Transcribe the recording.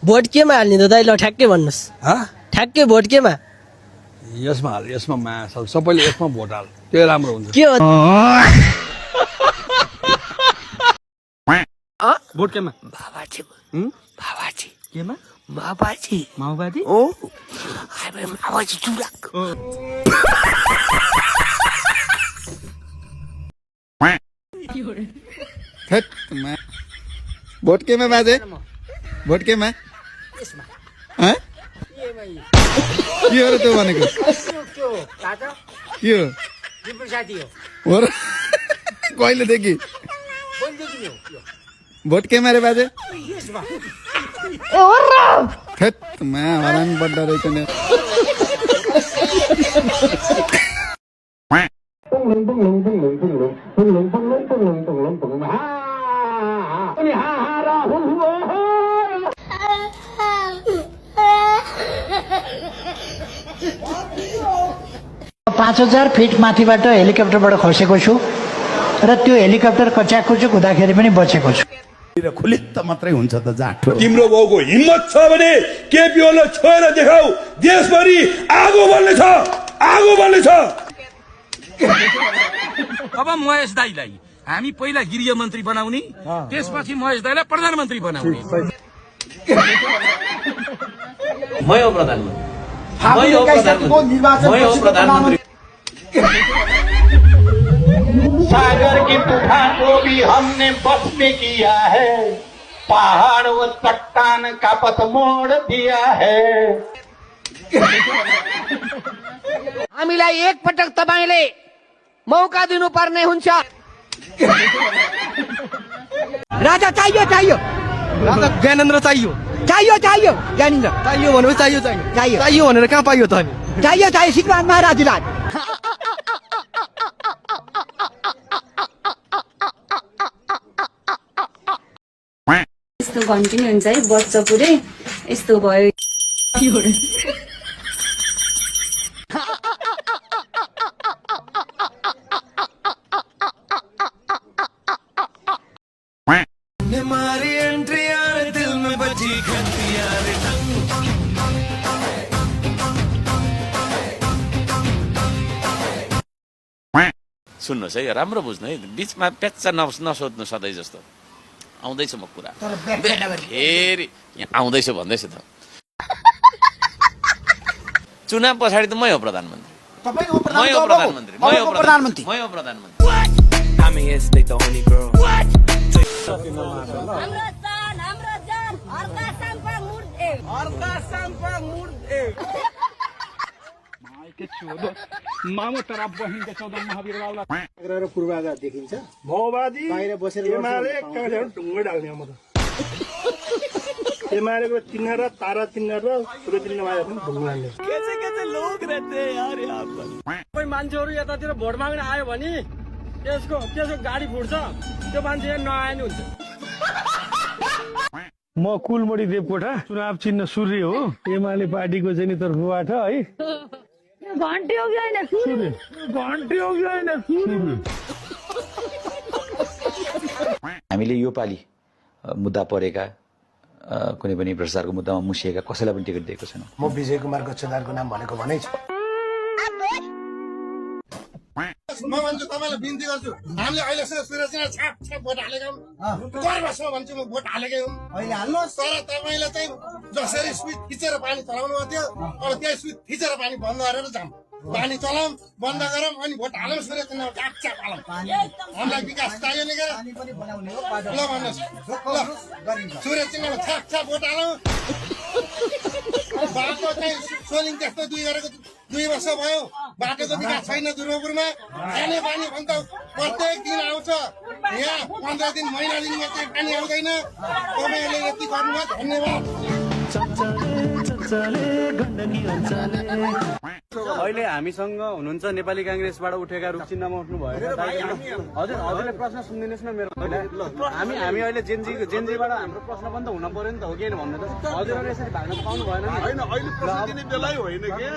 Vote केमा हाल्ने त दाइ ल ठ्याक्कै भन्नुहोस् ठ्याक्कै भोट केमा यसमा हाल यसमा माया छ सबैले यसमा भोट हाल त्यो राम्रो हुन्छ के हो भोट केमा बाबाजी बाबाजी केमा बाबाजी माओवादी ओ हामी बाबाजी चुराक भोट केमा बाजे भोट केमा हाँ? के हो र त्यो भनेको के हो र कहिलेदेखि भोट केमा रे बाजे मा होला नि बड्डा रहेछ नि पाँच 5000 फिट माथिबाट हेलिकप्टरबाट खसेको छु र त्यो हेलिकप्टर कच्याकुचुक हुँदाखेरि पनि बचेको छु खुलित्त मात्रै हुन्छ त जाठो तिम्रो बाउको हिम्मत छ भने केपी ओलीलाई छोएर देखाऊ देशभरि आगो बल्ने छ अब महेश दाईलाई हामी पहिला गृह मन्त्री बनाउने त्यसपछि महेश दाईलाई प्रधानमन्त्री बनाउने मैं हो प्रधानमंत्री सागर की तूफान को भी हमने बस में किया है पहाड़ व चट्टान का पथ मोड़ दिया है हामीलाई एकपटक तपाईले मौका दिनुपर्ने हुन्छ राजा चाहियो राजा ज्ञानेन्द्र चाहियो ज्ञानेन्द्र चाहियो भनेपछि चाहियो भनेर कहाँ पाइयो त अनि चाहियो सिद्धराम महाराजलाई यस्तो कन्टिन्यू हुन्छ है बच्चा पुरै यस्तो भयो सुन्नुहोस् है राम्रो बुझ्नु है बीचमा प्याच्चा नसोध्नु सधैँ जस्तो आउँदैछ म कुरा फेरि यहाँ आउँदैछ भन्दैछ त चुनाव पछाडि त मै हो प्रधानमन्त्री मामु तर बहिनीको 14 महावीर बाबुलाई र पूर्वाधार देखिन्छ माओवादी बाहिर बसेर एमाले ढुङ्गै डाल्ने म त एमालेको चिन्ह र तारा चिन्ह र पुरो चिन्ह माया पनि ढुङ्गा हाल्ने कोही मान्छेहरू यतातिर भोट माग्न आयो भने त्यसको गाडी फुट्छ त्यो मान्छे नआए नि हुन्छ म कुलमोडी देवकोटा चुनाव चिन्ह सूर्य हो एमाले पार्टीको चाहिँ नि तर्फबाट है घन्टी हो कि हैन हामीले यो पालि मुद्दा परेका कुनै पनि भ्रष्टाचारको मुद्दामा मुसिएका कसैलाई पनि टिकट दिएको छैन म विजय कुमार गच्छदारको नाम भनेको भनै छु म भन्छु तपाईलाई बिन्ती गर्छु हामीले अहिलेसम्म सुरक्षामा छाप भोट हालेका गर्वसम्म भन्छु म भोट हालेकै हुँ अहिले हाल्नुहोस् तर तपाईँले चाहिँ जसरी स्विच थिचेर पानी चलाउनु थियो अब त्यही स्विच थिचेर पानी बन्द गरेर जाम पानी चलाऊँ बन्द गरौँ अनि भोट हालौँ सुरक्षामा चाप हालौँ हामीलाई विकास चाहियो नि ल भन्नुहोस् सुरक्षामा छाप भोट हालौँ बाटो चाहिँ सोलिङ त्यस्तो 2 वर्ष भयो बाटोको विकास छैन दुर्गापुरमा खाने पानी भन्छ प्रत्येक दिन आउँछ यहाँ 15 दिन महिना दिन मात्रै पानी आउँदैन तपाईँहरूले यति गर्नुभयो धन्यवाद अहिले हामीसँग हुनुहुन्छ नेपाली कांग्रेसबाट उठेका रुखचिन्हमा उठ्नु भयो हजुरले प्रश्न सुनिदिनुहोस् न मेरो हामी अहिले जेनजीबाट हाम्रो प्रश्न पनि त हुन पर्यो नि त हो कि भन्नु त हजुरहरूले यसरी भाग्न पाउनु भएन हैन अहिले प्रश्न दिने बेलै होइन के